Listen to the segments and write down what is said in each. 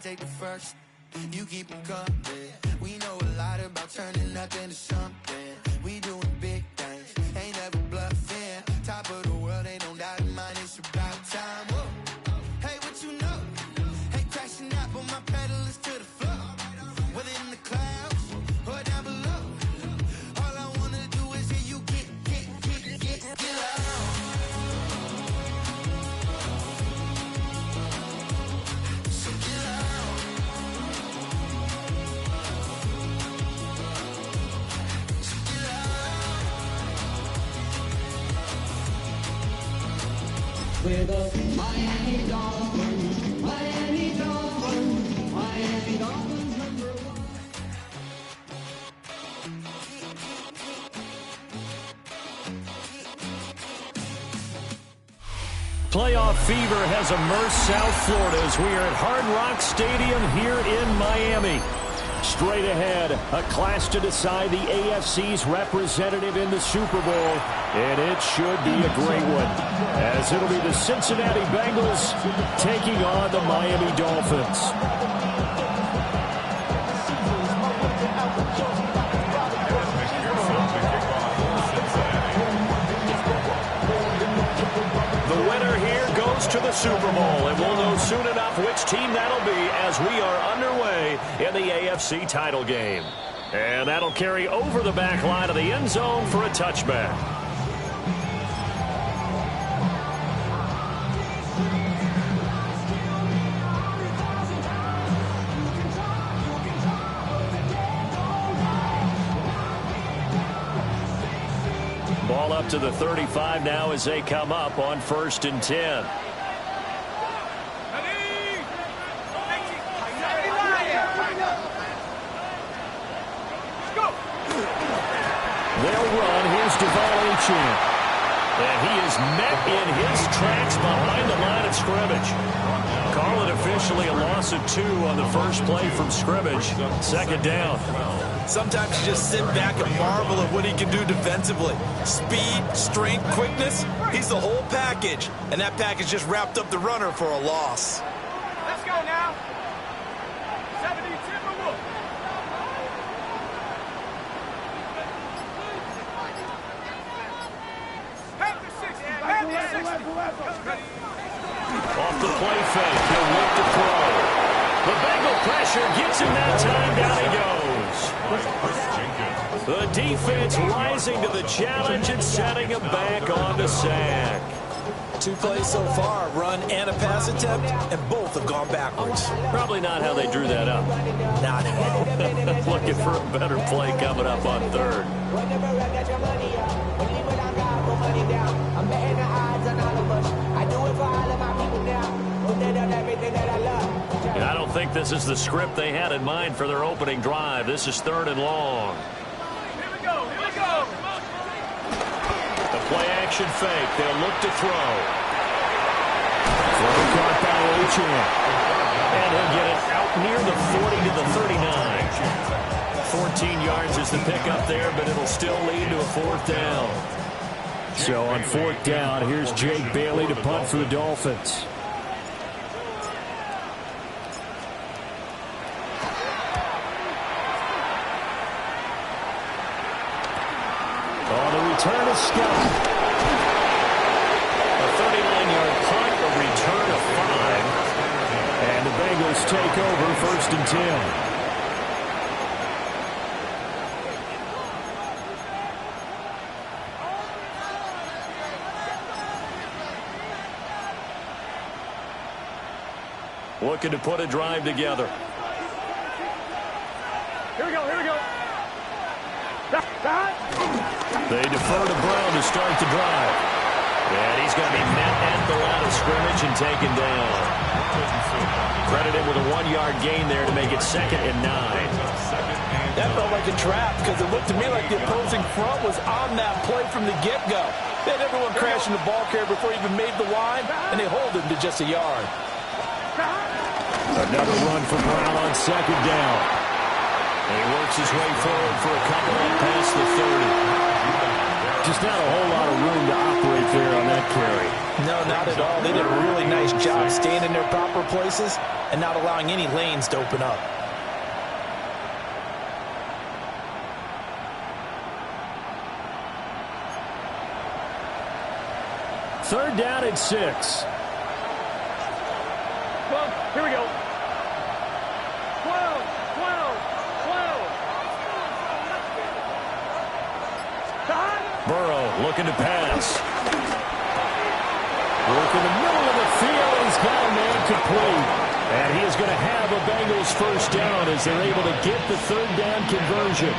Take the first, you keep them coming. We know a lot about turning nothing to something. We doing big things, ain't never bluffing. Top of the world, ain't no doubt in mine, it's about time. Whoa. Hey, what you know? Hey, crashing out, but my pedal is to the floor. Whether in the clouds or down below, all I wanna do is hear you get loud. So get loud. We're the Miami Dolphins, Miami Dolphins, Miami Dolphins #1. Playoff fever has immersed South Florida as we are at Hard Rock Stadium here in Miami. Straight ahead, a clash to decide the AFC's representative in the Super Bowl, and it should be a great one, as it'll be the Cincinnati Bengals taking on the Miami Dolphins. The winner here goes to the Super Bowl, and we'll know soon enough which team that'll be as we are underway in the AFC title game. And that'll carry over the back line of the end zone for a touchback. Ball up to the 35 now as they come up on 1st and 10. They'll run. Here's Joeboy1469. And he is met in his tracks behind the line of scrimmage. Call it officially a loss of 2 on the first play from scrimmage. 2nd down. Sometimes you just sit back and marvel at what he can do defensively. Speed, strength, quickness, he's the whole package. And that package just wrapped up the runner for a loss. Let's go now. 70 Timberwolves. Off the play fake, he'll look to throw. The Bengal pressure gets him that time, down he goes. The defense rising to the challenge and setting him back on the sack. 2 plays so far, run and a pass attempt, and both have gone backwards. Probably not how they drew that up. Not how. Looking for a better play coming up on 3rd. And I don't think this is the script they had in mind for their opening drive. This is 3rd and long. Here we go, here we go. The play action fake. They'll look to throw. Throw caught by Ochan. And he'll get it out near the 40 to the 39. 14 yards is the pickup there, but it'll still lead to a 4th down. So on 4th down, here's Jake Bailey to punt for the Dolphins. On the return of Scott. A 39-yard punt, a return of 5. And the Bengals take over, 1st and 10. Looking to put a drive together. Here we go, here we go. They defer to Brown to start the drive. And he's going to be met at the line of scrimmage and taken down. Credited with a 1-yard gain there to make it 2nd and 9. That felt like a trap because it looked to me like the opposing front was on that play from the get-go. They had everyone crashing the ball carrier before he even made the line, and they hold him to just a yard. Another run for Brown on 2nd down. And he works his way forward for a couple of past the 30. Just not a whole lot of room to operate there on that carry. No, not at all. They did a really nice job staying in their proper places and not allowing any lanes to open up. Third down at 6. Well, here we go. 12, 12, 12. Burrow looking to pass. Work in the middle of the field. He's got a man complete. And he is going to have a Bengals first down as they're able to get the 3rd down conversion.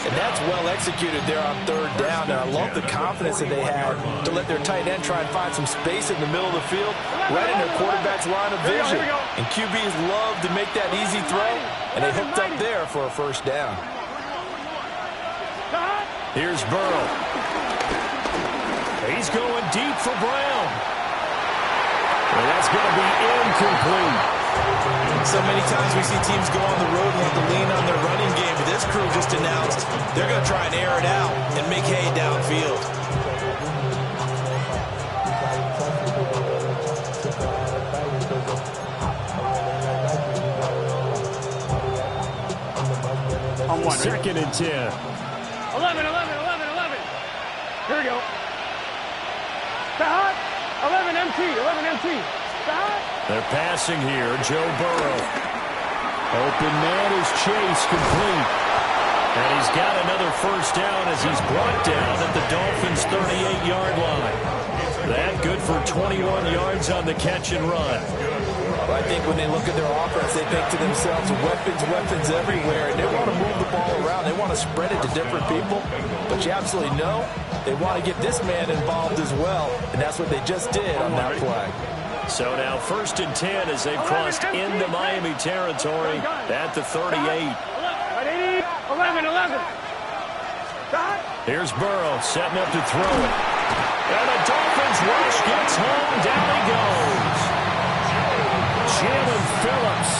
And that's well executed there on 3rd down. And I love the confidence that they had to let their tight end try and find some space in the middle of the field, right in their quarterback's line of vision. And QBs love to make that easy throw, and they hooked up there for a first down. Here's Burrow. He's going deep for Brown. And that's going to be incomplete. So many times we see teams go on the road and want to lean on their running game, but this crew just announced they're going to try and air it out and make hay downfield. On 1. 2nd and 10. 11, 11, 11, 11. Here we go. Stop. 11 MT, 11 MT. Stop. They're passing here. Joe Burrow. Open man is Chase, complete. And he's got another first down as he's brought down at the Dolphins' 38-yard line. That good for 21 yards on the catch and run. Well, I think when they look at their offense, they think to themselves, weapons everywhere, and they want to move the ball around. They want to spread it to different people. But you absolutely know they want to get this man involved as well, and that's what they just did on that play. So now 1st and 10 as they've crossed into Miami territory at the 38. 11, 11. Here's Burrow setting up to throw it. And the Dolphins rush gets home. Down he goes. Jalen Phillips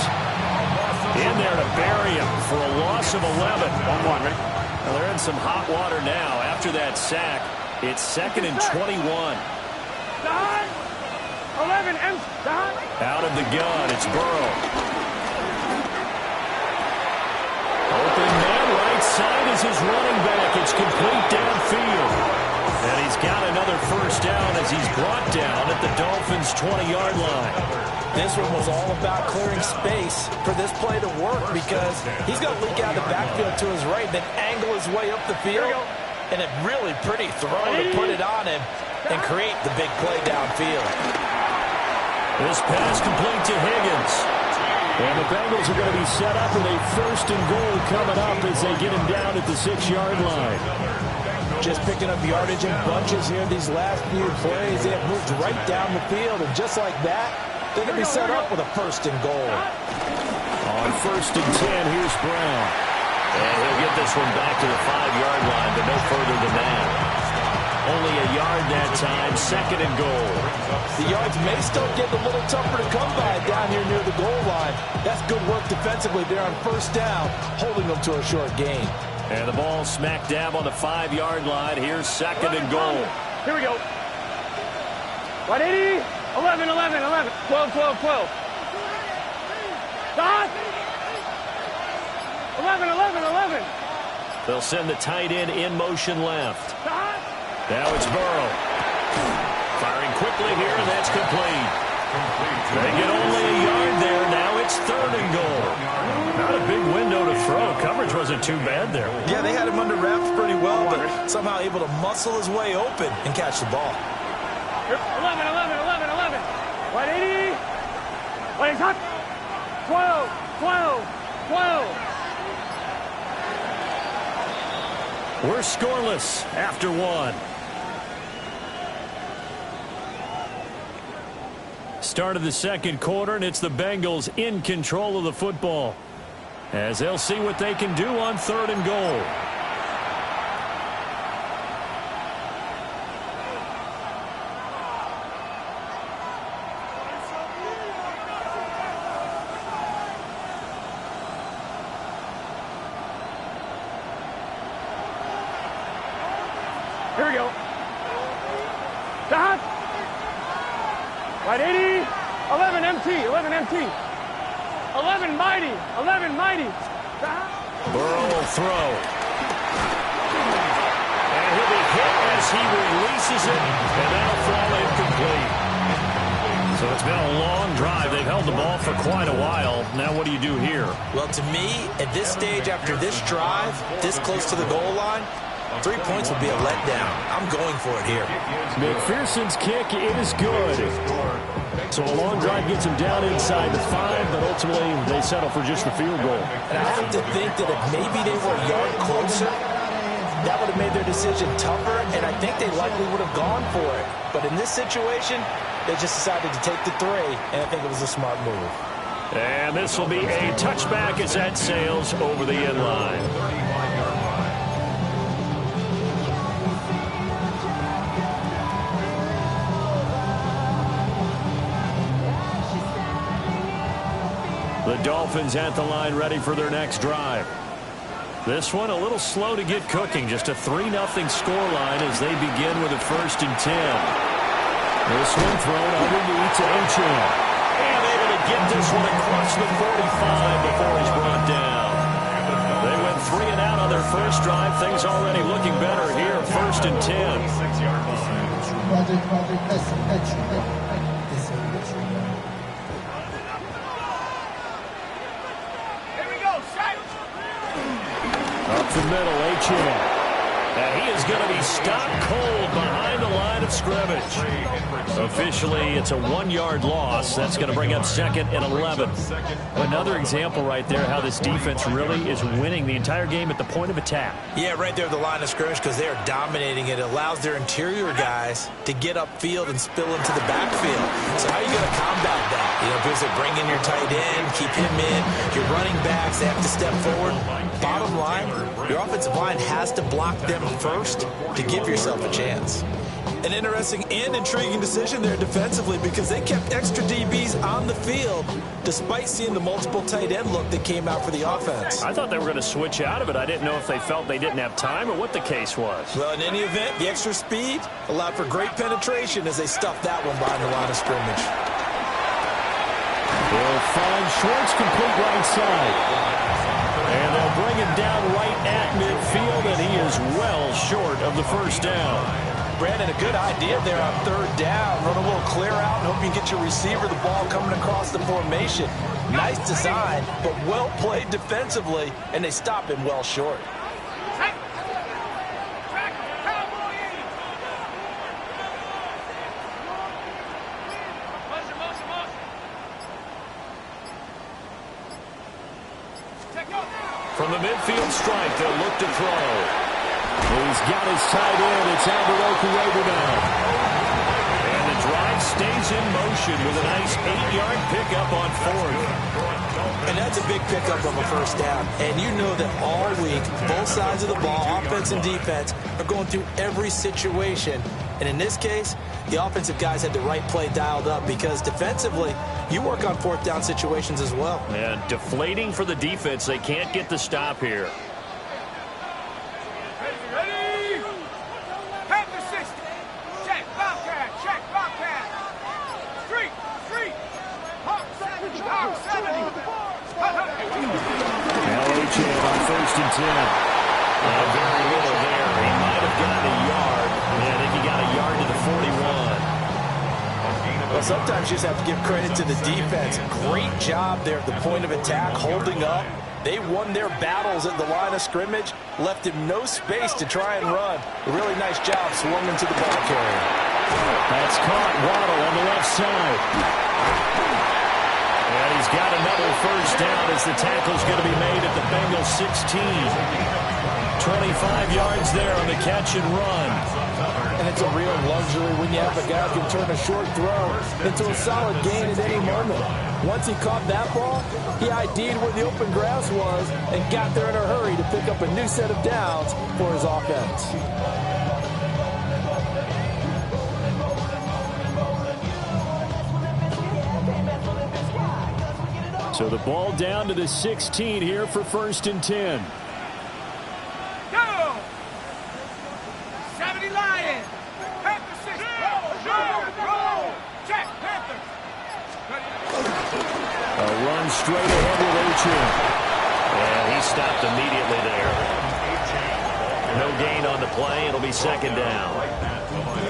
in there to bury him for a loss of 11. 1-1, right? Well, they're in some hot water now. After that sack, it's 2nd and 21. 11 M. Out of the gun, it's Burrow. Open man, right side is his running back. It's complete downfield. And he's got another first down as he's brought down at the Dolphins' 20-yard line. This one was all about clearing space for this play to work because he's going to leak out of the backfield to his right, then angle his way up the field. And a really pretty throw to put it on him and create the big play downfield. This pass complete to Higgins. And the Bengals are going to be set up with a 1st and goal coming up as they get him down at the 6-yard line. Just picking up yardage in bunches here these last few plays. They have moved right down the field, and just like that, they're going to be set up with a 1st and goal. On 1st and 10, here's Brown. And he'll get this one back to the 5-yard line, but no further than that. Only a yard that time, 2nd and goal. The yards may still get a little tougher to come by down here near the goal line. That's good work defensively there on 1st down, holding them to a short gain. And the ball smack dab on the 5-yard line. Here's 2nd and goal. Here we go. 180, 11, 11, 11, 12, 12, 12. Stop. 11, 11, 11. They'll send the tight end in motion left. Stop. Now it's Burrow. Firing quickly here, and that's complete. They get only a yard there. Now third and goal. Not a big window to throw. Coverage wasn't too bad there. Yeah, they had him under wraps pretty well, but somehow able to muscle his way open and catch the ball. 11, 11, 11, 11. 180. Wait, hot. 12, 12, 12. We're scoreless after one. Start of the second quarter, and it's the Bengals in control of the football as they'll see what they can do on third and goal. Here we go. Stop. 180. 11 MT. 11 MT. 11 mighty. 11 mighty. Stop. Burrow will throw. And he'll be hit as he releases it, and that'll fall incomplete. So it's been a long drive. They've held the ball for quite a while. Now what do you do here? Well, to me, at this stage after this drive, this close to the goal line, 3 points will be a letdown. I'm going for it here. McPherson's kick is good. So a long drive gets him down inside the 5, but ultimately they settle for just the field goal. And I have to think that if maybe they were a yard closer, that would have made their decision tougher, and I think they likely would have gone for it. But in this situation, they just decided to take the 3, and I think it was a smart move. And this will be a touchback as that sails over the end line. The Dolphins at the line ready for their next drive. This one a little slow to get cooking. Just a 3-0 scoreline as they begin with a 1st and 10. This one thrown underneath to Achane. And able to get this one across the 45 before he's brought down. They went 3 and out on their first drive. Things already looking better here. 1st and 10. Up the middle, Achane. And he is going to be stopped cold behind the line of scrimmage. Officially, it's a 1-yard loss. That's going to bring up 2nd and 11. Another example right there how this defense really is winning the entire game at the point of attack. Yeah, right there at the line of scrimmage because they are dominating it. It allows their interior guys to get upfield and spill into the backfield. So how are you going to combat that? You know, because they bring in your tight end, keep him in. Your running backs, they have to step forward. Bottom line, your offensive line has to block them first to give yourself a chance. An interesting and intriguing decision there defensively because they kept extra DBs on the field despite seeing the multiple tight end look that came out for the offense. I thought they were going to switch out of it. I didn't know if they felt they didn't have time or what the case was. Well, in any event, the extra speed allowed for great penetration as they stuffed that one behind the line of scrimmage. They'll find Schwartz complete right side. And they'll bring him down right at midfield, and he is well short of the 1st down. Brandon, a good idea there on 3rd down. Run a little clear out and hope you get your receiver the ball coming across the formation. Nice design, but well played defensively, and they stop him well short. From the midfield stripe, they'll look to throw. He's got his tight end. It's Abaroku now. And the drive stays in motion with a nice 8-yard pickup on 4th. And that's a big pickup of a 1st down. And you know that all week, both sides of the ball, offense and defense, are going through every situation. And in this case, the offensive guys had the right play dialed up because defensively, you work on 4th down situations as well. And deflating for the defense. They can't get the stop here. Ready? Head to 60. Check, Bobcat. Check, Bobcat. Street. Hawk 70. Hawk 70. Now Achane on 1st and 10. Very little there. He might have got a yard. Yeah, I think he got a yard to the 41. Well, Well, sometimes you just have to give credit to the defense. Great job there at the point of attack, holding up. They won their battles at the line of scrimmage, left him no space to try and run. A really nice job swarming to the ball carrier. That's caught. Waddle on the left side. And he's got another first down as the tackle's going to be made at the Bengals 16. 25 yards there on the catch and run. And it's a real luxury when you have a guy who can turn a short throw into a solid gain at any moment. Once he caught that ball, he ID'd where the open grass was and got there in a hurry to pick up a new set of downs for his offense. So the ball down to the 16 here for 1st and 10. Go! 70 Lions. Panther 6. Roll. Check. Panther. A run straight ahead with Ochin. And he stopped immediately there. No gain on the play. It'll be 2nd down.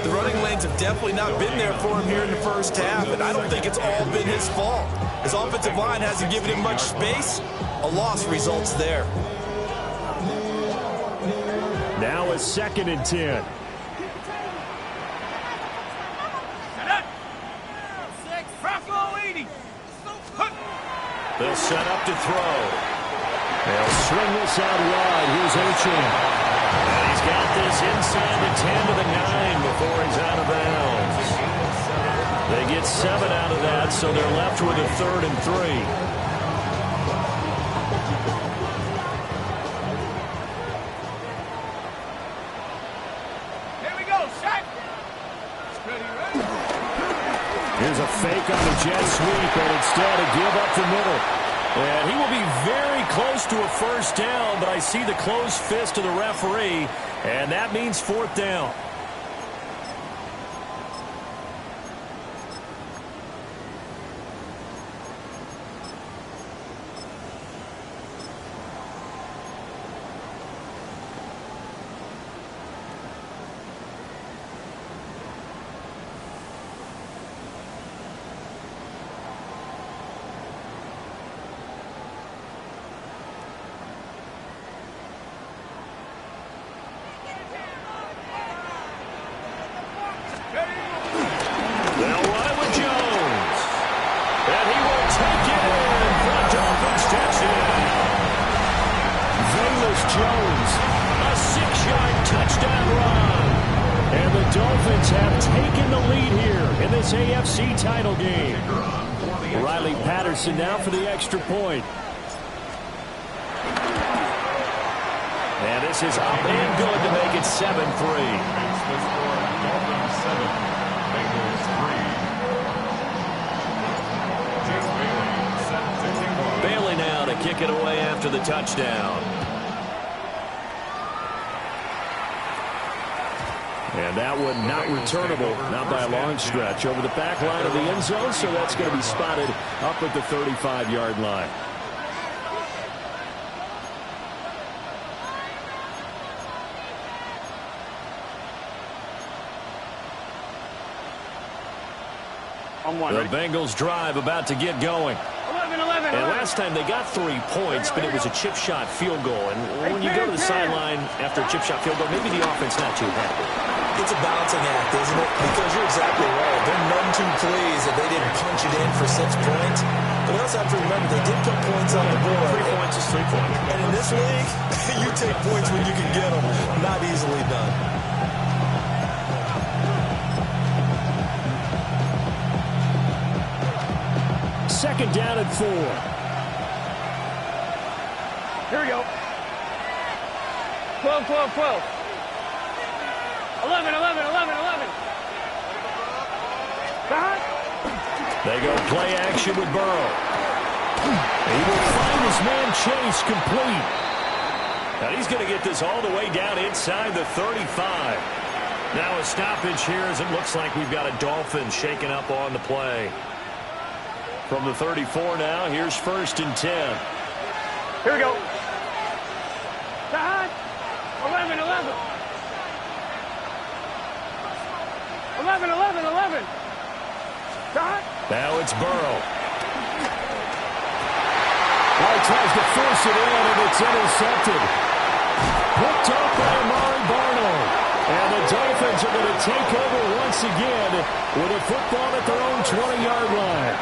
The running lanes have definitely not been there for him here in the first half, and I don't think it's all been his fault. His offensive line hasn't given him much space. A loss results there. Now a 2nd and 10. They'll set up to throw. They'll swing this out wide. Here's Ochin. And he's got this inside the 10 to the 9 before he's out of bounds. They get 7 out of that, so they're left with a 3rd and 3. Here we go, Shaq. Here's a fake on the jet sweep, and instead a give up the middle. And he will be very close to a first down, but I see the closed fist of the referee, and that means 4th down. AFC title game. Riley Patterson now for the extra point. And this is up and good to make it 7-3. Bailey now to kick it away after the touchdown. And that one not returnable, not by a long stretch, over the back line of the end zone, so that's going to be spotted up at the 35-yard line. The Bengals drive about to get going. 11. And last time they got 3 points, but it was a chip shot field goal. And when you go to the sideline after a chip shot field goal, maybe the offense not too happy. It's a balancing act, isn't it? Because you're exactly right. They're none too pleased that they didn't punch it in for 6 points. But we also have to remember they did put points on the board. 3 points is 3 points. And in this league, you take points when you can get them. Not easily done. Second down and 4. Here we go. 12. 11. They go play action with Burrow. He will find his man Chase complete. And he's going to get this all the way down inside the 35. Now a stoppage here as it looks like we've got a Dolphin shaking up on the play. From the 34 now, here's 1st and 10. Here we go. 11. 11. Now it's Burrow. Well, he tries to force it in, and it's intercepted. Picked up by Amari Barno. And the Dolphins are going to take over once again with a football at their own 20-yard line.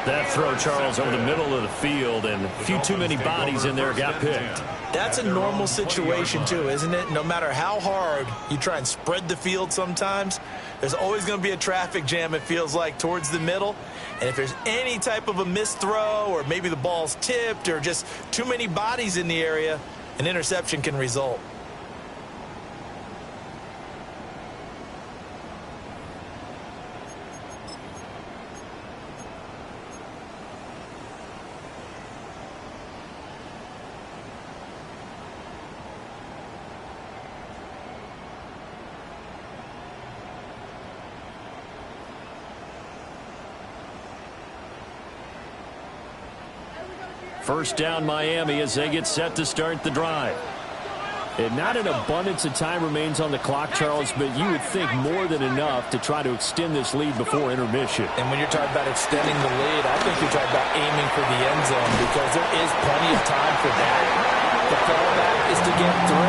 That throw, Charles, over the middle of the field, and a few too many bodies in there got picked. That's a normal situation, too, isn't it? No matter how hard you try and spread the field sometimes, there's always going to be a traffic jam, it feels like, towards the middle. And if there's any type of a missed throw, or maybe the ball's tipped, or just too many bodies in the area, an interception can result. First down, Miami, as they get set to start the drive. And not an abundance of time remains on the clock, Charles, but you would think more than enough to try to extend this lead before intermission. And when you're talking about extending the lead, I think you're talking about aiming for the end zone, because there is plenty of time for that. The fallback is to get 3.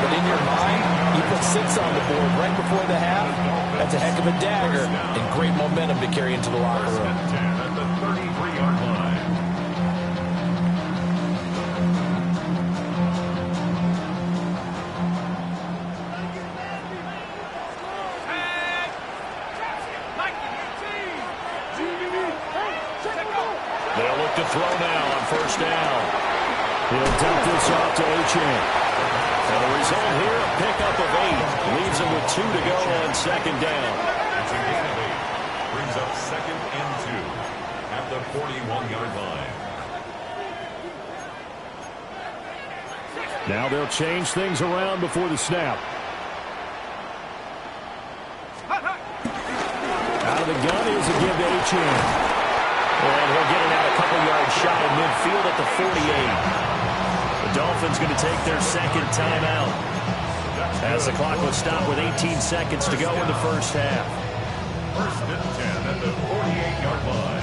But in your mind, you put 6 on the board right before the half. That's a heck of a dagger and great momentum to carry into the locker room. At the 33-yard line. They'll look to throw now on first down. He'll dump this off to Achane. And the result here, a pickup of 8. Leaves him with 2 to go on second down. Brings up 2nd and 2 at the 41-yard line. Now they'll change things around before the snap. Out of the gun is a give to Achane. And he'll get it out a couple yards shy of midfield at the 48. The Dolphins going to take their second timeout as the clock will stop with 18 seconds to go in the first half. 1st and 10 at the 48-yard line.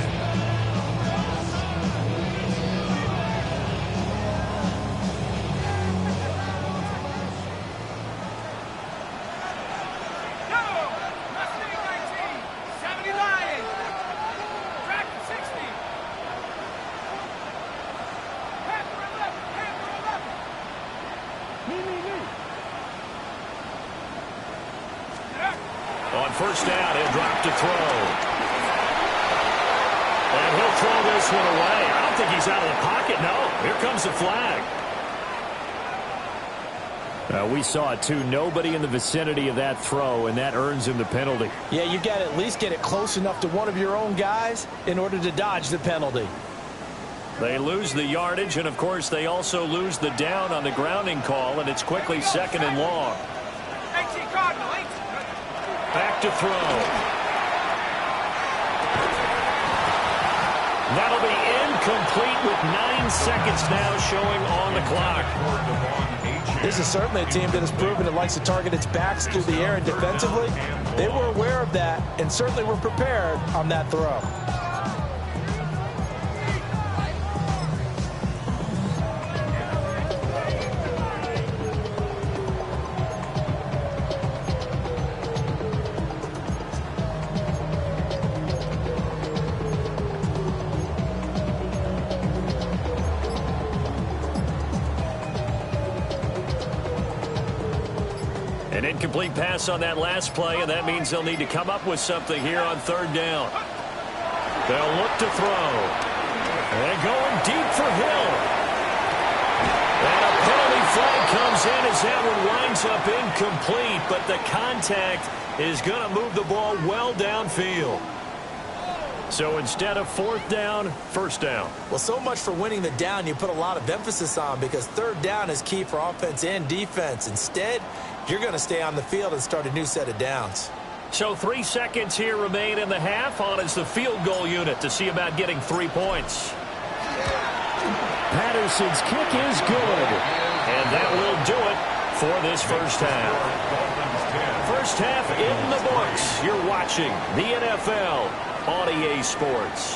On first down, he'll drop to throw. And he'll throw this one away. I don't think he's out of the pocket. No, here comes the flag. We saw it, too. Nobody in the vicinity of that throw, and that earns him the penalty. Yeah, you got to at least get it close enough to one of your own guys in order to dodge the penalty. They lose the yardage, and, of course, they also lose the down on the grounding call, and it's quickly 2nd and long. Back to throw. That'll be incomplete with 9 seconds now showing on the clock. This is certainly a team that has proven it likes to target its backs through the air, and defensively, they were aware of that and certainly were prepared on that throw. An incomplete pass on that last play, and that means they'll need to come up with something here on 3rd down. They'll look to throw. And going deep for Hill. And a penalty flag comes in as that one winds up incomplete, but the contact is going to move the ball well downfield. So instead of 4th down, 1st down. Well, so much for winning the down you put a lot of emphasis on, because 3rd down is key for offense and defense. Instead, you're going to stay on the field and start a new set of downs. So 3 seconds here remain in the half. On is the field goal unit to see about getting 3 points. Patterson's kick is good. And that will do it for this first half. First half in the books. You're watching the NFL on EA Sports.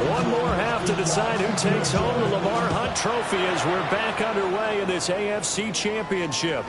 One more half to decide who takes home the Lamar Hunt Trophy as we're back underway in this AFC Championship.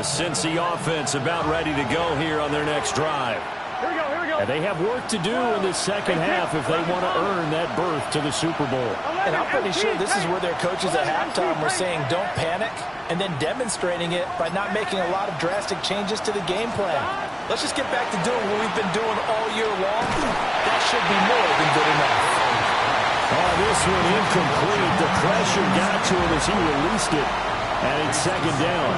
Cincy offense about ready to go here on their next drive. Here we go. And they have work to do in the second half if they want to earn that berth to the Super Bowl. And I'm pretty sure this is where their coaches at halftime were saying don't panic, and then demonstrating it by not making a lot of drastic changes to the game plan. Let's just get back to doing what we've been doing all year long. That should be more than good enough. Oh, this one incomplete. The pressure got to him as he released it. And it's second down.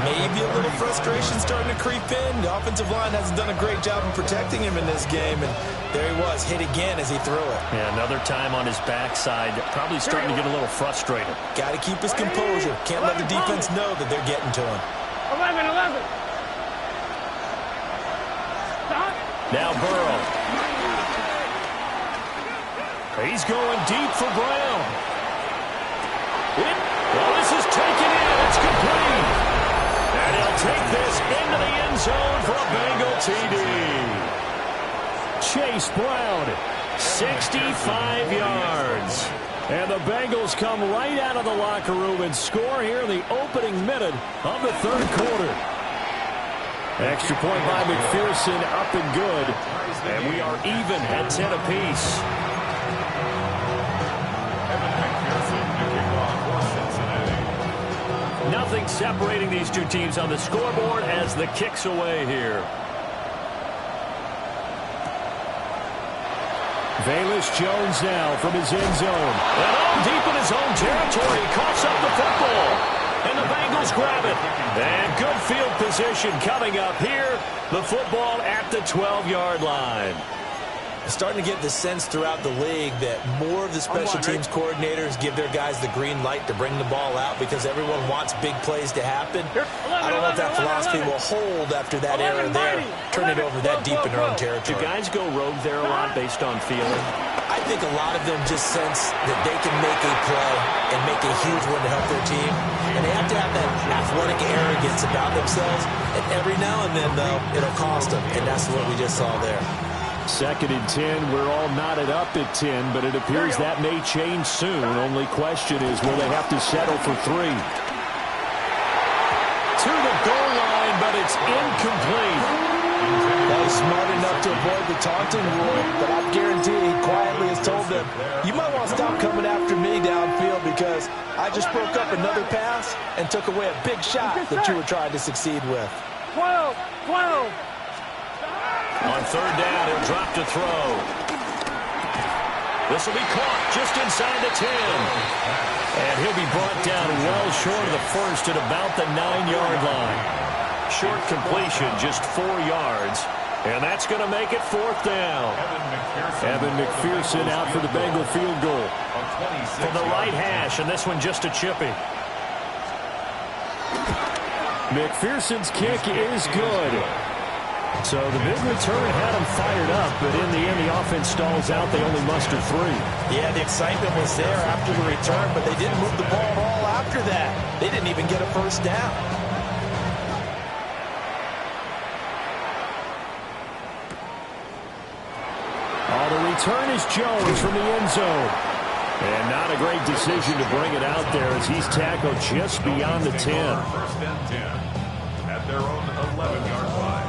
Maybe a little frustration starting to creep in. The offensive line hasn't done a great job of protecting him in this game. And there he was, hit again as he threw it. Yeah, another time on his backside. Probably starting to get a little frustrated. Got to keep his composure. Can't let the defense know that they're getting to him. 11. Stop. Now Burrow. He's going deep for Brown. Well, this is taken in. It's complete. And he'll take this into the end zone for a Bengal TD. Chase Brown, 65 yards. And the Bengals come right out of the locker room and score here in the opening minute of the third quarter. Extra point by McPherson, up and good. And we are even at 10 apiece. Nothing separating these two teams on the scoreboard as the kick's away here. Velus Jones now from his end zone. And all deep in his own territory. Coughs up the football. And the Bengals grab it. And good field position coming up here. The football at the 12-yard line. Starting to get the sense throughout the league that more of the special teams coordinators give their guys the green light to bring the ball out because everyone wants big plays to happen. I don't know if that philosophy will hold after that era there. Turn it over that deep in their own territory. Do guys go rogue there a lot based on feeling? I think a lot of them just sense that they can make a play and make a huge one to help their team. And they have to have that athletic arrogance about themselves. And every now and then, though, it'll cost them. And that's what we just saw there. Second and 10. We're all knotted up at 10, but it appears that may change soon. Only question is, will they have to settle for 3? To the goal line, but it's incomplete. Well, he's smart enough to avoid the taunting rule, but I guarantee he quietly has told them, you might want to stop coming after me downfield because I just broke up another pass and took away a big shot that you were trying to succeed with. 12. On third down, he'll drop to throw. This will be caught just inside the 10. And he'll be brought down well short of the first at about the 9-yard line. Short completion, just 4 yards. And that's going to make it fourth down. Evan McPherson out for the Bengal field goal. From the right hash, and this one just a chippy. McPherson's kick is good. So the big return had them fired up, but in the end, the offense stalls out. They only muster 3. Yeah, the excitement was there after the return, but they didn't move the ball at all after that. They didn't even get a first down. The return is Jones from the end zone. And not a great decision to bring it out there as he's tackled just beyond the 10. First and 10 at their own 11-yard line.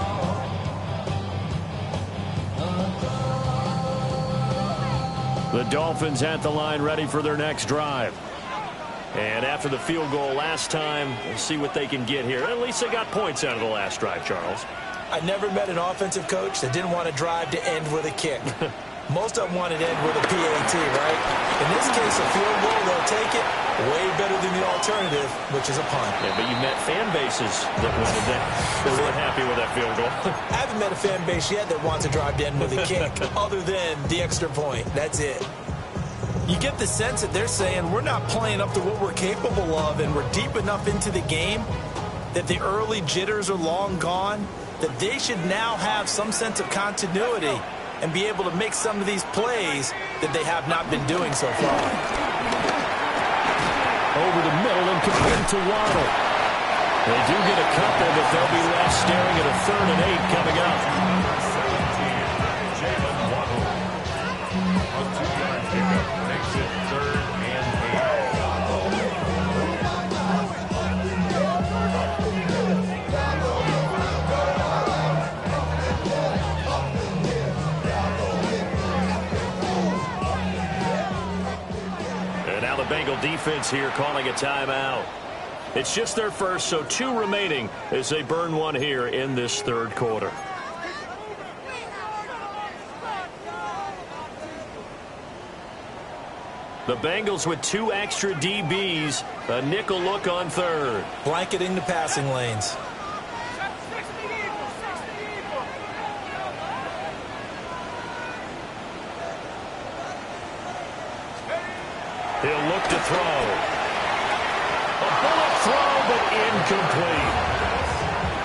The Dolphins at the line ready for their next drive. And after the field goal last time, we'll see what they can get here. At least they got points out of the last drive, Charles. I never met an offensive coach that didn't want to drive to end with a kick. Most of them want it end with a PAT, right? In this case, a field goal, they'll take it. Way better than the alternative, which is a punt. Yeah, but you met fan bases that wanted that. They weren't happy with that field goal. I haven't met a fan base yet that wants to drive to end with a kick, other than the extra point. That's it. You get the sense that they're saying we're not playing up to what we're capable of, and we're deep enough into the game that the early jitters are long gone, that they should now have some sense of continuity and be able to make some of these plays that they have not been doing so far. Over the middle and complete to Waddle. They do get a couple, but they'll be left staring at a 3rd and 8 coming up. 17, Jalen Waddle. A 2-yard pickup makes it 3rd and 8. Now the Bengal defense here calling a timeout. It's just their first, so 2 remaining as they burn one here in this 3rd quarter. The Bengals with 2 extra DBs, a nickel look on 3rd. Blanketing the passing lanes. He'll look to throw. A bullet throw, but incomplete.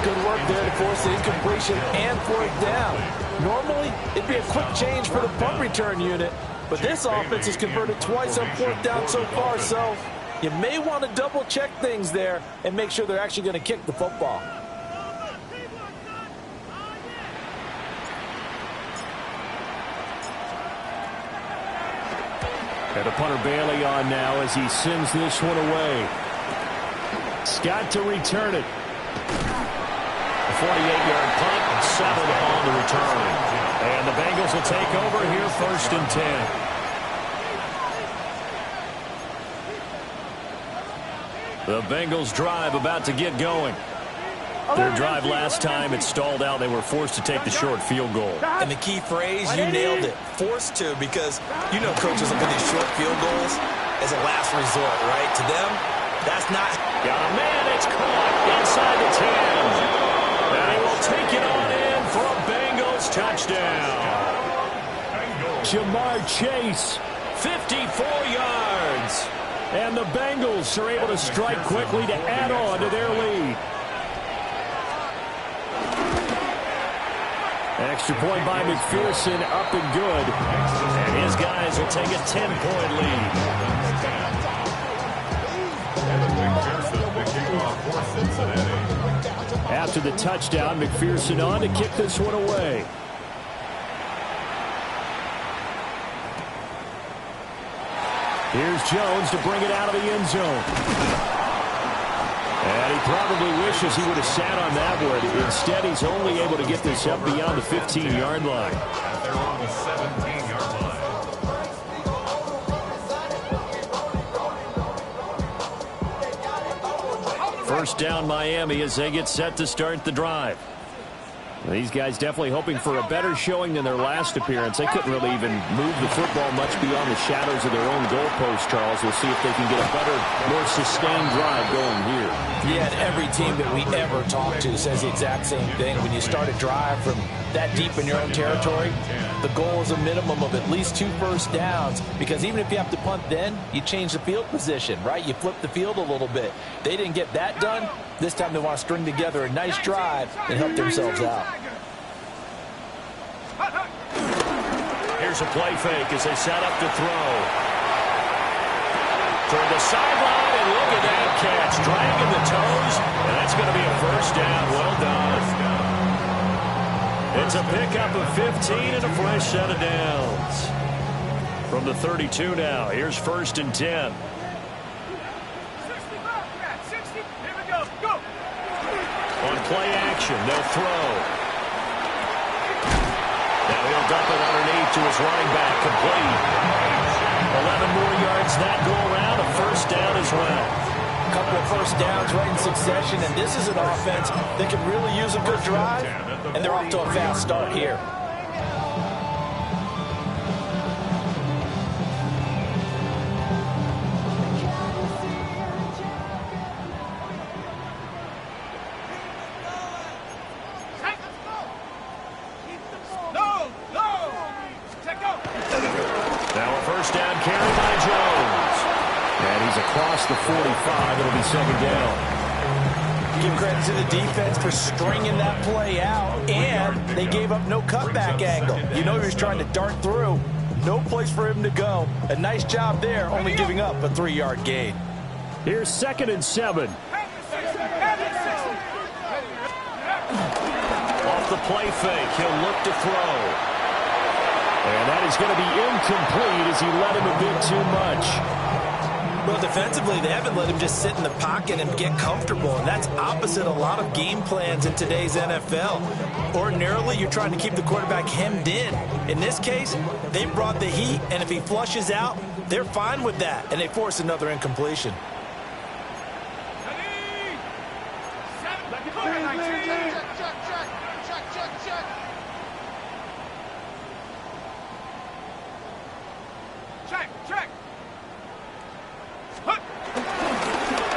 Good work there to force the incompletion and 4th down. Normally, it'd be a quick change for the punt return unit, but this offense has converted twice on 4th down so far, so you may want to double-check things there and make sure they're actually going to kick the football. And a punter Bailey on now as he sends this one away. Scott to return it. A 48-yard punt and 7 on the return. And the Bengals will take over here 1st and 10. The Bengals drive about to get going. Their drive last time, it stalled out. They were forced to take the short field goal. And the key phrase, you nailed it. Forced to, because you know coaches look at these short field goals as a last resort, right? To them, that's not. Got a man, it's caught inside the 10. And he will take it on in for a Bengals touchdown. Jamar Chase, 54 yards. And the Bengals are able to strike quickly to add on to their lead. Extra point by McPherson, up and good. And his guys will take a 10-point lead. After the touchdown, McPherson on to kick this one away. Here's Jones to bring it out of the end zone. And he probably wishes he would have sat on that one. Instead, he's only able to get this up beyond the 15-yard line. They're on the 17-yard line. First down, Miami, as they get set to start the drive. These guys definitely hoping for a better showing than their last appearance. They couldn't really even move the football much beyond the shadows of their own goalpost, Charles. We'll see if they can get a better, more sustained drive going here. Yeah, and every team that we ever talk to says the exact same thing. When you start a drive from that deep in your own territory, the goal is a minimum of at least 2 first downs, because even if you have to punt then, you change the field position, right? You flip the field a little bit. They didn't get that done. This time they want to string together a nice drive and help themselves out. Here's a play fake as they set up to throw. Toward the sideline, and look at that catch. Dragging the toes, and that's going to be a first down. Well done. It's a pickup of 15 and a fresh set of downs. From the 32 now, here's 1st and 10. On play action, they'll throw. Now he'll dump it underneath to his running back, complete. 11 more yards that go around, a first down as well. A couple of first downs right in succession, and this is an offense that can really use a good drive, and they're off to a fast start here. carry by Jones. And he's across the 45. It'll be second down. Give credit to the defense for stringing that play out, and they gave up no cutback angle. You know he was trying to dart through. No place for him to go. A nice job there, only giving up a 3-yard gain. Here's 2nd and 7. Off the play fake, he'll look to throw. And that is going to be incomplete as he led him a bit too much. Well, defensively, they haven't let him just sit in the pocket and get comfortable, and that's opposite a lot of game plans in today's NFL. Ordinarily, you're trying to keep the quarterback hemmed in. In this case, they brought the heat, and if he flushes out, they're fine with that, and they force another incompletion.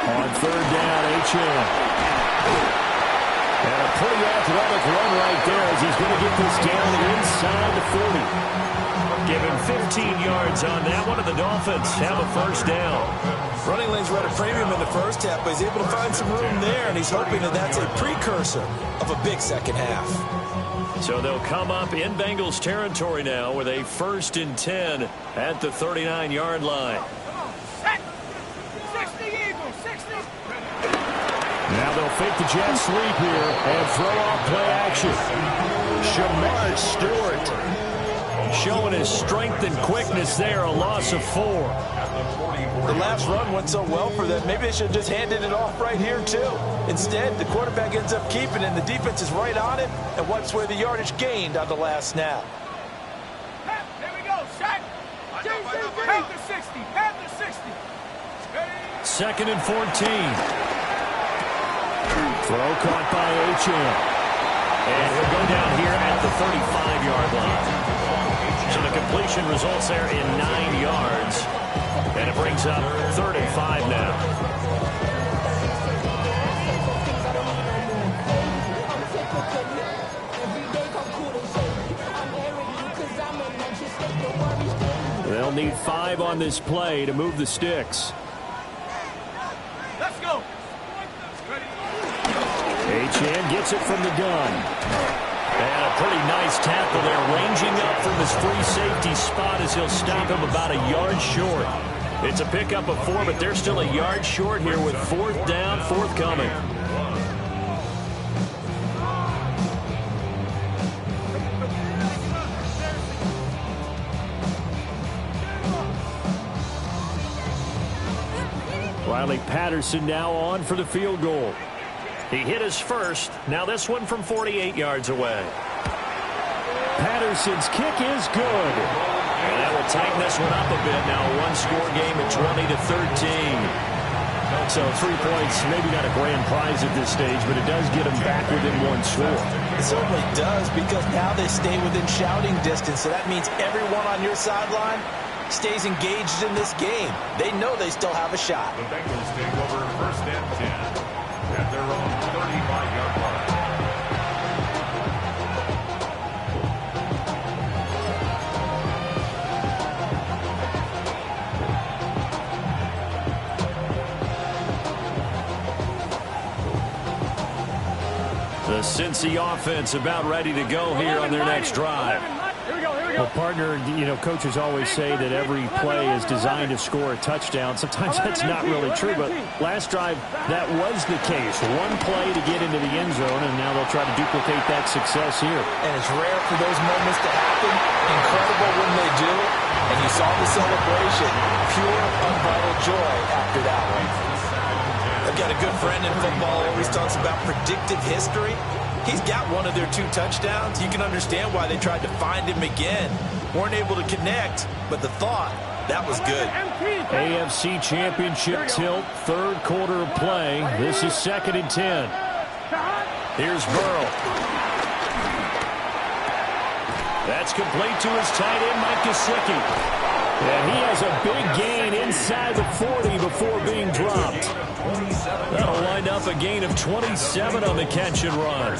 On 3rd down, H.M. And a pretty athletic run right there as he's going to get this down inside the 40. Give him 15 yards on that one, and the Dolphins have a 1st down. Running lanes were at a premium in the first half, but he's able to find some room there, and he's hoping that that's a precursor of a big second half. So they'll come up in Bengals territory now with a 1st and 10 at the 39-yard line. Now they'll fake the jet sweep here and throw off play action. Shamar Stewart showing his strength and quickness there, a loss of 4. The last run went so well for them, maybe they should have just handed it off right here, too. Instead, the quarterback ends up keeping it, and the defense is right on it and wipes away the yardage gained on the last snap. Here we go, set. Panther 60, Panther 60. 2nd and 14. Throw caught by H.M. And he'll go down here at the 35-yard line. So the completion results there in 9 yards. And it brings up 3rd and 5 now. They'll need 5 on this play to move the sticks. Let's go. H.M. gets it from the gun. And a pretty nice tackle there, ranging up from his free safety spot as he'll stop him about a yard short. It's a pickup of 4, but they're still a yard short here with 4th down, forthcoming. Riley Patterson now on for the field goal. He hit his first. Now this one from 48 yards away. Patterson's kick is good. And that will tighten this one up a bit. Now a one-score game at 20-13. So 3 points, maybe not a grand prize at this stage, but it does get them back within 1 score. It certainly does, because now they stay within shouting distance. So that means everyone on your sideline stays engaged in this game. They know they still have a shot. The Bengals take over 1st and 10 at their own 35-yard line. The Cincy offense about ready to go here on their next drive. Well, partner, you know, coaches always say that every play is designed to score a touchdown. Sometimes that's not really true, but last drive, that was the case. One play to get into the end zone, and now they'll try to duplicate that success here. And it's rare for those moments to happen. Incredible when they do. And you saw the celebration. Pure, unbridled joy after that one. I've got a good friend in football who always talks about predictive history. He's got one of their 2 touchdowns. You can understand why they tried to find him again. Weren't able to connect, but the thought, that was good. AFC Championship tilt, 3rd quarter of play. This is 2nd and 10. Here's Burrow. That's complete to his tight end, Mike Gesicki. And he has a big gain inside the 40 before being dropped. That'll wind up a gain of 27 on the catch and run.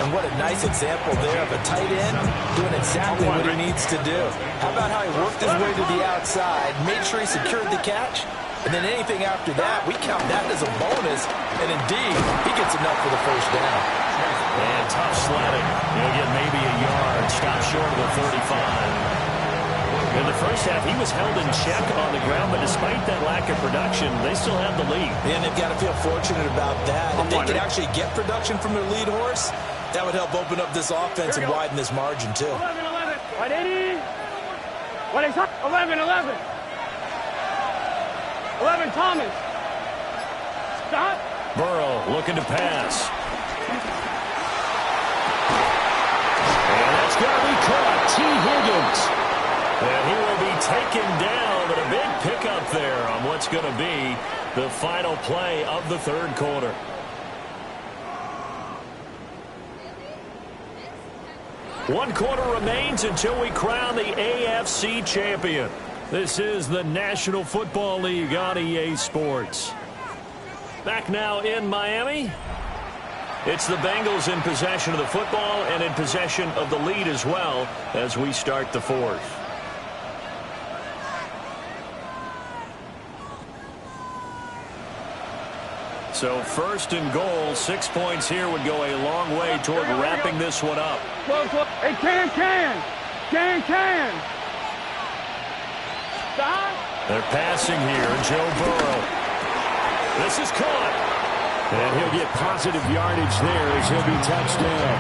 And what a nice example there of a tight end doing exactly what he needs to do. How about how he worked his way to the outside, made sure he secured the catch, and then anything after that, we count that as a bonus. And indeed, he gets enough for the first down. And tough sledding. He'll get maybe a yard. Stop short of the 35. In the first half, he was held in check on the ground, but despite that lack of production, they still have the lead. And they've got to feel fortunate about that. If they could actually get production from their lead horse, that would help open up this offense and widen this margin, too. 11-11. 180. What is 11-11. 11 Thomas. Stop. Burrow looking to pass. And that's going to be caught. T. Higgins. And he will be taken down, but a big pickup there on what's going to be the final play of the third quarter. One quarter remains until we crown the AFC champion. This is the National Football League on EA Sports. Back now in Miami. It's the Bengals in possession of the football and in possession of the lead as well as we start the fourth. So first and goal, 6 points here would go a long way toward wrapping this one up. Hey, can. Stop. They're passing here, Joe Burrow. This is caught. And he'll get positive yardage there as he'll be touched down.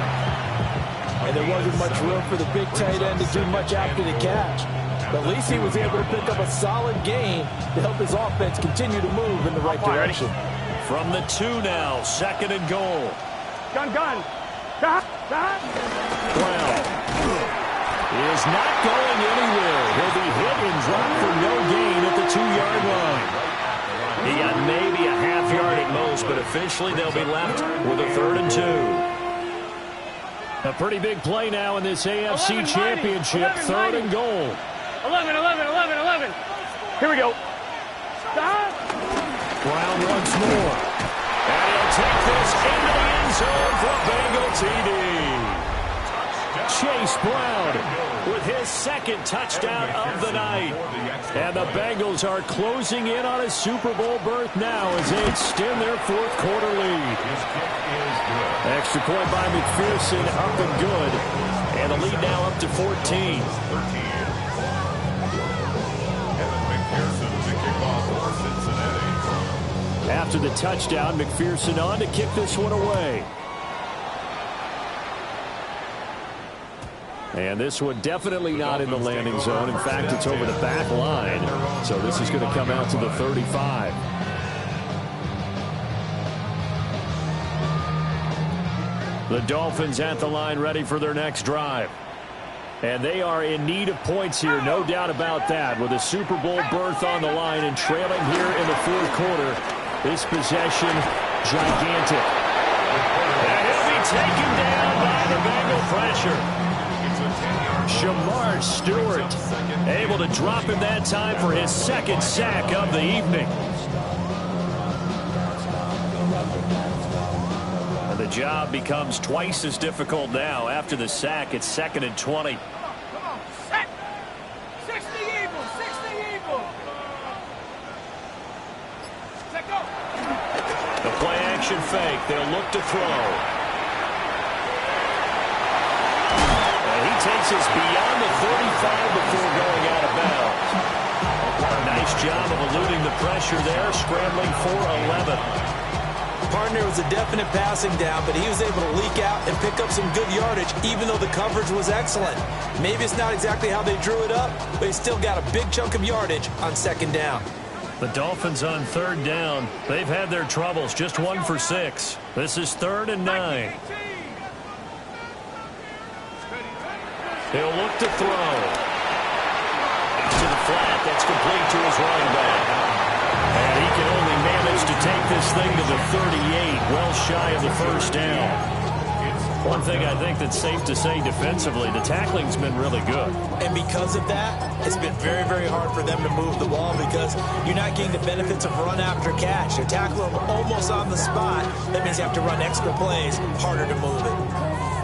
And there wasn't much room for the big tight end to do much after the catch. But at least he was able to pick up a solid gain to help his offense continue to move in the right direction. From the 2 now, second and goal. Gun. Stop. Brown is not going anywhere. He'll be hit and dropped for no gain at the 2-yard line. He got maybe a half yard at most, but officially they'll be left with a 3rd and 2. A pretty big play now in this AFC Championship, 3rd and goal. 11. Here we go. Stop. Brown once more. And he'll take this into the end zone for Bengal TD. Chase Brown with his second touchdown of the night. And the Bengals are closing in on a Super Bowl berth now as they extend their 4th quarter lead. Extra point by McPherson, up and good. And the lead now up to 14. After the touchdown, McPherson on to kick this one away. And this one definitely not in the landing zone. In fact, it's over the back line. So this is going to come out to the 35. The Dolphins at the line ready for their next drive. And they are in need of points here, no doubt about that. With a Super Bowl berth on the line and trailing here in the 4th quarter. This possession, gigantic. And he'll be taken down by the Bengal pressure. Shamar Stewart able to drop him that time for his 2nd sack of the evening. And the job becomes twice as difficult now. After the sack, it's 2nd and 20. Action fake. They'll look to throw. And he takes us beyond the 35 before going out of bounds. A nice job of eluding the pressure there, scrambling for 11. Partner was a definite passing down, but he was able to leak out and pick up some good yardage, even though the coverage was excellent. Maybe it's not exactly how they drew it up, but he still got a big chunk of yardage on 2nd down. The Dolphins on 3rd down. They've had their troubles, just 1 for 6. This is 3rd and 9. He'll look to throw. To the flat, that's complete to his running back. And he can only manage to take this thing to the 38, well shy of the 1st down. One thing I think that's safe to say defensively, the tackling's been really good. And because of that, it's been very, very hard for them to move the ball because you're not getting the benefits of run after catch. They tackle them almost on the spot. That means you have to run extra plays, harder to move it.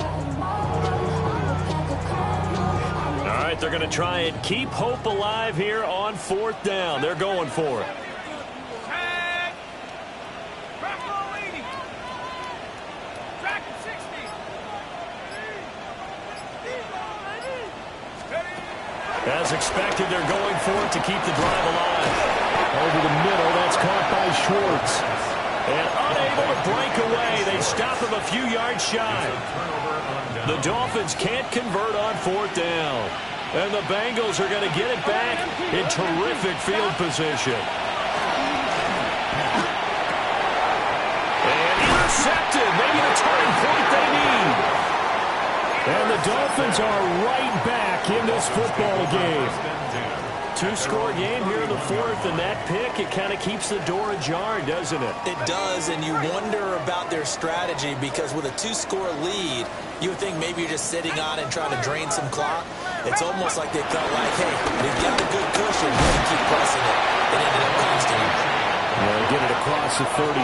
but they're going to try and keep hope alive here on 4th down. They're going for it. As expected, they're going for it to keep the drive alive. Over the middle, that's caught by Schwartz. And unable to break away, they stop him a few yards shy. The Dolphins can't convert on 4th down. And the Bengals are going to get it back in terrific field position. And intercepted, maybe the turning point they need. And the Dolphins are right back in this football game. 2-score game here in the 4th, and that pick, it kind of keeps the door ajar, doesn't it? It does, and you wonder about their strategy because with a 2-score lead, you would think maybe you're just sitting on and trying to drain some clock. It's almost like they felt like, hey, they've got a good cushion, we can keep pressing it. It ended up costing them. Well, get it across the 35.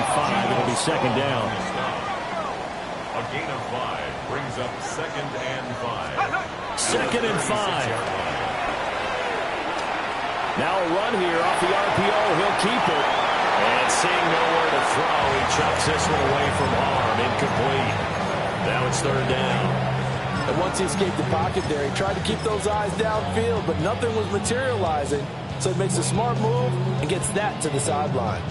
It'll be 2nd down. A gain of 5 brings up 2nd and 5. 2nd and 5. Now a run here off the RPO. He'll keep it. And seeing nowhere to throw, he chucks this one away from harm. Incomplete. Now it's 3rd down. And once he escaped the pocket there, he tried to keep those eyes downfield, but nothing was materializing. So he makes a smart move and gets that to the sideline.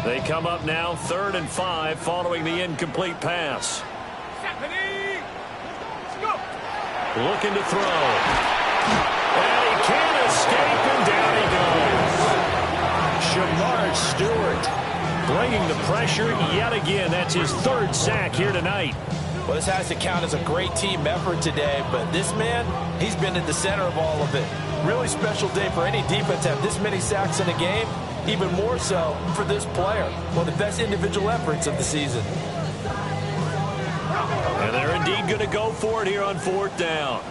They come up now 3rd and 5 following the incomplete pass. Looking to throw. And he can't escape, and down he goes. Shamar Stewart bringing the pressure yet again. That's his 3rd sack here tonight. Well, this has to count as a great team effort today, but this man, he's been at the center of all of it. Really special day for any defense to have this many sacks in a game, even more so for this player. One of the best individual efforts of the season. And they're indeed going to go for it here on 4th down.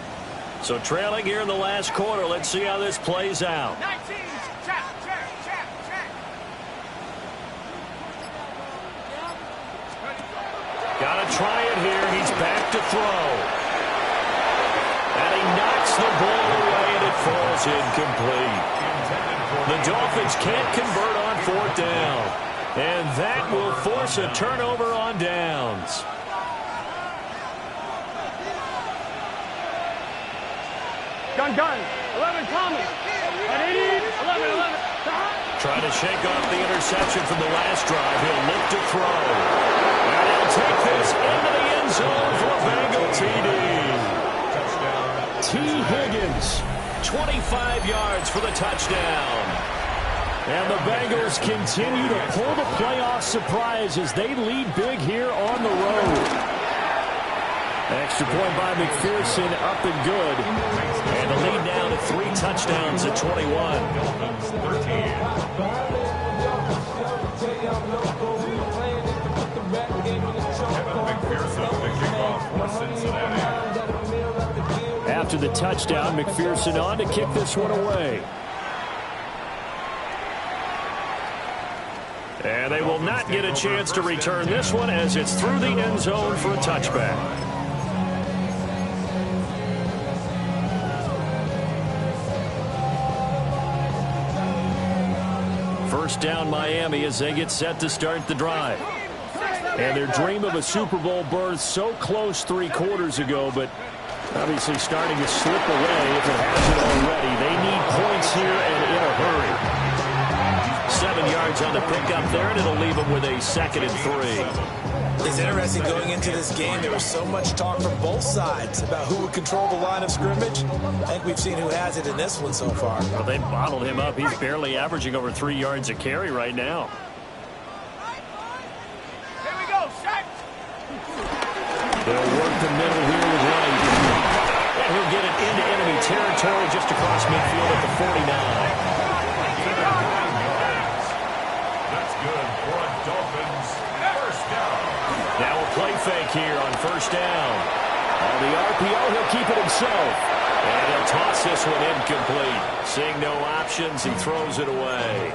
So trailing here in the last quarter. Let's see how this plays out. Got to try it here. He's back to throw. And he knocks the ball away, and it falls incomplete. The Dolphins can't convert on 4th down. And that will force a turnover on downs. Gun. 11 coming. At 80. 11. Trying to shake off the interception from the last drive. He'll look to throw. And he'll take this into the end zone for a Bengal TD. T. Higgins, 25 yards for the touchdown. And the Bengals continue to pull the playoff surprise as they lead big here on the road. Extra point by McPherson, up and good. And the lead down to 3 touchdowns at 21. After the touchdown, McPherson on to kick this one away. And they will not get a chance to return this one as it's through the end zone for a touchback. First down Miami as they get set to start the drive. And their dream of a Super Bowl berth so close 3 quarters ago, but obviously starting to slip away if it hasn't already. They need points here and in a hurry. 7 yards on the pickup there, and it'll leave them with a 2nd and 3. It's interesting going into this game. There was so much talk from both sides about who would control the line of scrimmage. I think we've seen who has it in this one so far. Well, they bottled him up. He's barely averaging over 3 yards a carry right now. Here we go, set. They'll work the middle here with Wright. And he'll get it into enemy territory just across midfield at the 49. That's good for a Dolphins first down. Now a play fake here on first down. On the RPO, he'll keep it himself. And he'll toss this one incomplete. Seeing no options, he throws it away.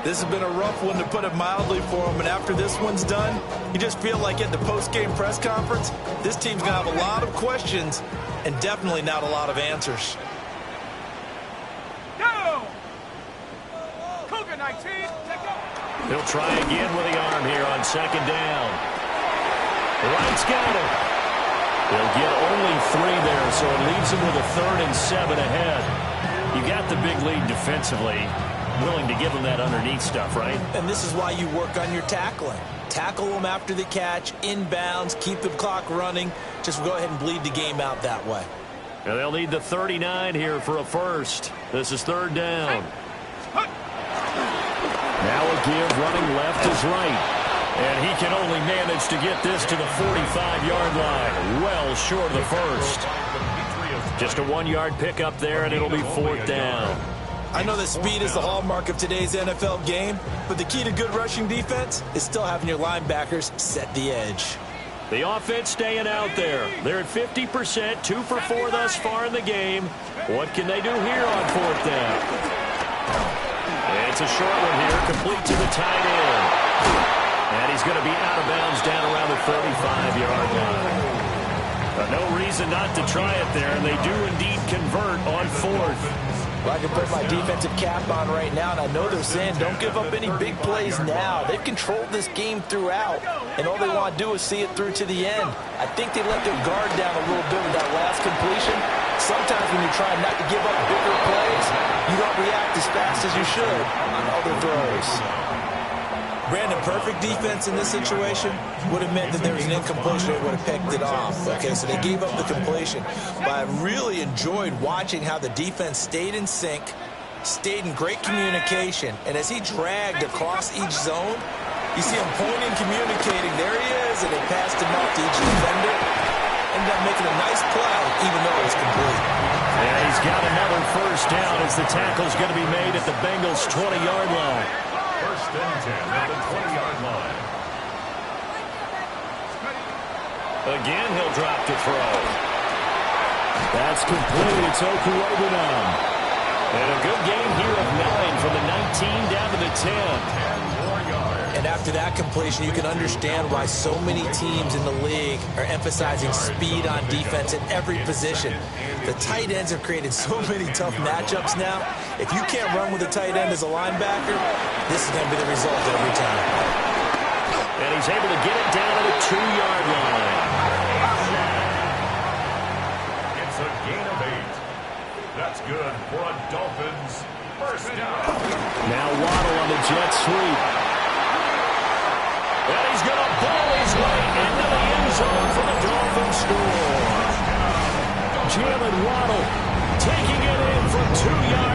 This has been a rough one, to put it mildly, for him. And after this one's done, you just feel like at the post-game press conference, this team's going to have a lot of questions and definitely not a lot of answers. Go! Cougar 19, take over. He'll try again with the arm here on second down. Wright's got it. They'll get only 3 there, so it leaves them with a 3rd and 7 ahead. You got the big lead defensively. Willing to give them that underneath stuff, right? And this is why you work on your tackling. Tackle them after the catch, inbounds, keep the clock running. Just go ahead and bleed the game out that way. And they'll need the 39 here for a first. This is 3rd down. Now a give, running left is right. And he can only manage to get this to the 45-yard line. Well short of the first. Just a 1-yard pickup there, and it'll be 4th down. I know that speed is the hallmark of today's NFL game, but the key to good rushing defense is still having your linebackers set the edge. The offense staying out there. They're at 50%, 2 for 4 thus far in the game. What can they do here on 4th down? It's a short one here, complete to the tight end. And he's going to be out of bounds down around the 35-yard line. No reason not to try it there, and they do indeed convert on 4th. Well, I can put my defensive cap on right now, and I know they're saying don't give up any big plays now. They've controlled this game throughout, and all they want to do is see it through to the end. I think they let their guard down a little bit with that last completion. Sometimes when you try not to give up bigger plays, you don't react as fast as you should on other throws. Brandon, perfect defense in this situation would have meant that there was an incompletion. They would have picked it off. Okay, so they gave up the completion. But I really enjoyed watching how the defense stayed in sync, stayed in great communication, and as he dragged across each zone, you see him pointing, communicating. There he is, and they passed him off to each defender. Ended up making a nice play, even though it was complete. And he's got another first down as the tackle's going to be made at the Bengals' 20-yard line. 1st and 10 at the 20-yard line. Again, he'll drop to throw. That's complete. It's Okuwobunan. And a good game here of 9 from the 19 down to the 10. And after that completion, you can understand why so many teams in the league are emphasizing speed on defense at every position. The tight ends have created so many tough matchups now. If you can't run with a tight end as a linebacker, this is going to be the result every time. And he's able to get it down to the 2-yard line. It's a gain of 8. That's good for a Dolphins first down. Now Waddle on the jet sweep. And he's going to ball his way into the end zone for the Dolphins score. Jalen Waddle taking it in from 2 yards.